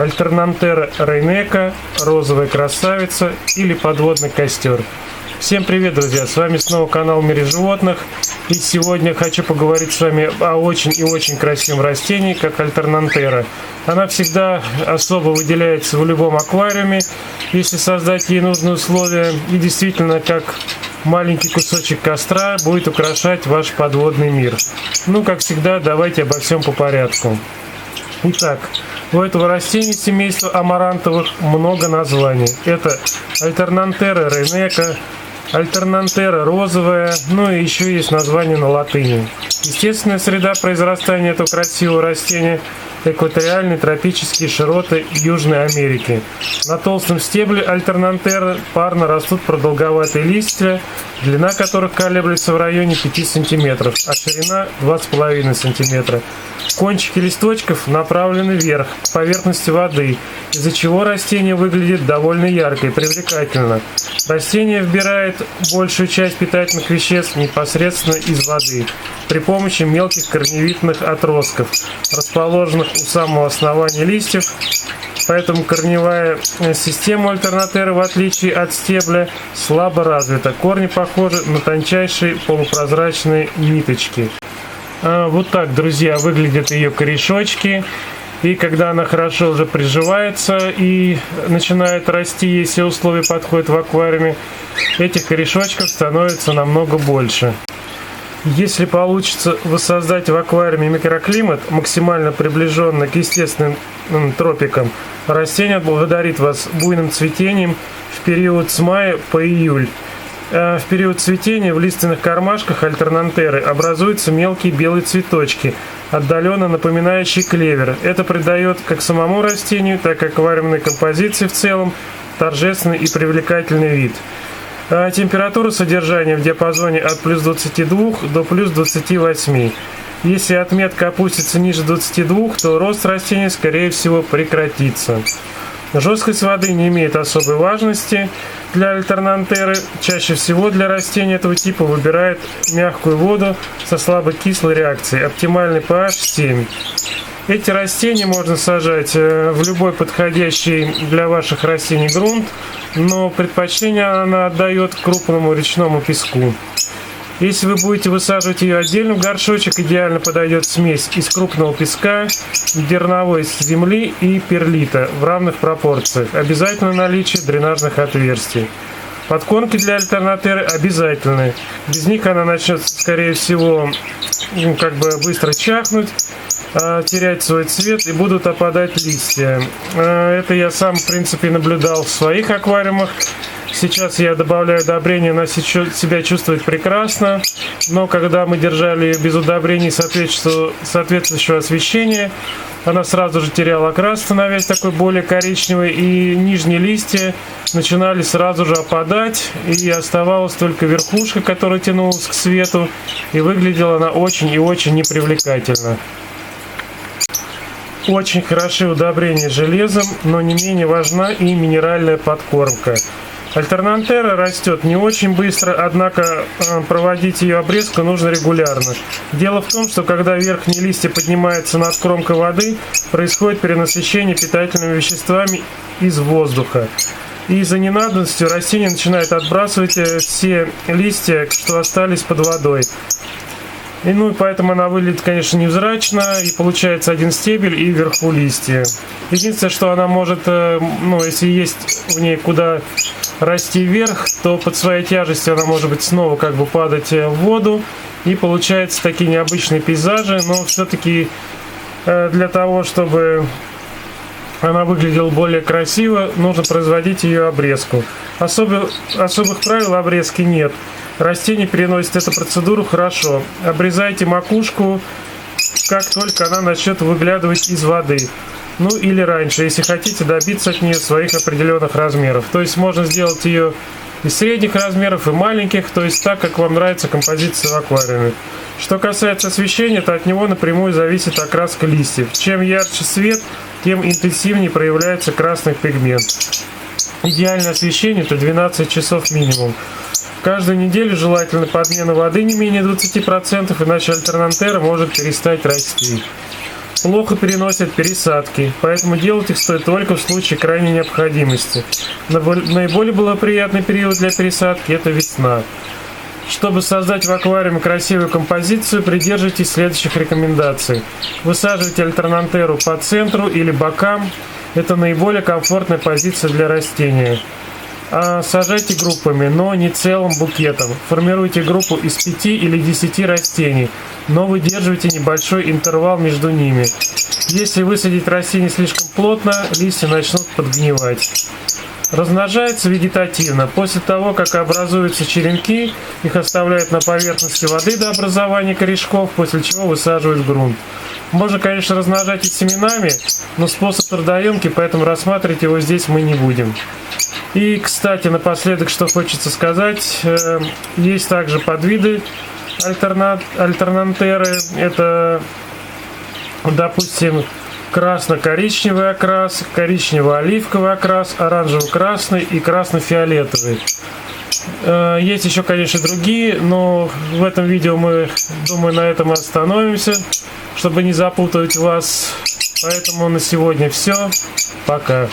Альтернантера рейнека, розовая красавица или подводный костер. Всем привет, друзья! С вами снова канал в мире животных. И сегодня хочу поговорить с вами о очень и очень красивом растении, как альтернантера. Она всегда особо выделяется в любом аквариуме, если создать ей нужные условия. И действительно, как маленький кусочек костра, будет украшать ваш подводный мир. Ну, как всегда, давайте обо всем по порядку. Итак, у этого растения семейства амарантовых много названий. Это альтернантера рейнека, альтернантера розовая, ну и еще есть название на латыни. Естественная среда произрастания этого красивого растения – экваториальные тропические широты Южной Америки. На толстом стебле альтернантеры парно растут продолговатые листья, длина которых колеблется в районе 5 см, а ширина 2,5 см. Кончики листочков направлены вверх, к поверхности воды, из-за чего растение выглядит довольно ярко и привлекательно. Растение вбирает большую часть питательных веществ непосредственно из воды при помощи мелких корневитных отростков, расположенных у самого основания листьев. Поэтому корневая система альтернатеры, в отличие от стебля, слабо развита. Корни похожи на тончайшие полупрозрачные ниточки. Вот так, друзья, выглядят ее корешочки. И когда она хорошо уже приживается и начинает расти, если условия подходят в аквариуме, этих корешочков становится намного больше. Если получится воссоздать в аквариуме микроклимат, максимально приближенный к естественным тропикам, растение отблагодарит вас буйным цветением в период с мая по июль. В период цветения в лиственных кармашках альтернантеры образуются мелкие белые цветочки, отдаленно напоминающие клевер. Это придает как самому растению, так и аквариумной композиции в целом торжественный и привлекательный вид. Температура содержания в диапазоне от плюс 22 до плюс 28. Если отметка опустится ниже 22, то рост растения, скорее всего, прекратится. Жесткость воды не имеет особой важности для альтернантеры. Чаще всего для растений этого типа выбирают мягкую воду со слабой кислой реакцией. Оптимальный pH 7. Эти растения можно сажать в любой подходящий для ваших растений грунт, но предпочтение она отдает крупному речному песку. Если вы будете высаживать ее отдельно в горшочек, идеально подойдет смесь из крупного песка, дерновой земли и перлита в равных пропорциях. Обязательно наличие дренажных отверстий. Подкормки для альтернатеры обязательны. Без них она начнет, скорее всего, быстро чахнуть, терять свой цвет и будут опадать листья. Это я сам, в принципе, наблюдал в своих аквариумах. Сейчас я добавляю удобрения, она себя чувствует прекрасно, но когда мы держали ее без удобрений соответствующего освещения, она сразу же теряла окрас, становясь такой более коричневой, и нижние листья начинали сразу же опадать, и оставалась только верхушка, которая тянулась к свету, и выглядела она очень и очень непривлекательно. Очень хороши удобрения железом, но не менее важна и минеральная подкормка. Альтернантера растет не очень быстро, однако проводить ее обрезку нужно регулярно. Дело в том, что когда верхние листья поднимаются над кромкой воды, происходит перенасыщение питательными веществами из воздуха. И из-за ненадобности растение начинает отбрасывать все листья, что остались под водой. И поэтому она выглядит, конечно, невзрачно, и получается один стебель и вверху листья. Единственное, что она может, если есть в ней куда расти вверх, то под своей тяжестью она может быть снова падать в воду, и получаются такие необычные пейзажи, но все-таки для того, чтобы она выглядела более красиво, нужно производить ее обрезку. Особых правил обрезки нет. Растение переносит эту процедуру хорошо. Обрезайте макушку, как только она начнет выглядывать из воды. Или раньше, если хотите добиться от нее своих определенных размеров. То есть можно сделать ее и средних размеров, и маленьких, то есть так, как вам нравится композиция в аквариуме. Что касается освещения, то от него напрямую зависит окраска листьев. Чем ярче свет, тем интенсивнее проявляется красный пигмент. Идеальное освещение – это 12 часов минимум. Каждую неделю желательно подмена воды не менее 20%, иначе альтернантера может перестать расти. плохо переносят пересадки, поэтому делать их стоит только в случае крайней необходимости. Наиболее благоприятный период для пересадки – это весна. Чтобы создать в аквариуме красивую композицию, придерживайтесь следующих рекомендаций. Высаживайте альтернантеру по центру или бокам. Это наиболее комфортная позиция для растения. Сажайте группами, но не целым букетом. Формируйте группу из 5 или 10 растений, но выдерживайте небольшой интервал между ними. Если высадить растения слишком плотно, листья начнут подгнивать. Размножается вегетативно. После того, как образуются черенки, их оставляют на поверхности воды до образования корешков, после чего высаживают в грунт. Можно, конечно, размножать и семенами, но способ трудоемкий, поэтому рассматривать его здесь мы не будем. И, кстати, напоследок, что хочется сказать, есть также подвиды альтернантеры. Это, допустим, красно-коричневый окрас, коричнево-оливковый окрас, оранжево-красный и красно-фиолетовый. Есть еще, конечно, другие, но в этом видео мы, думаю, на этом остановимся, чтобы не запутать вас. Поэтому на сегодня все. Пока.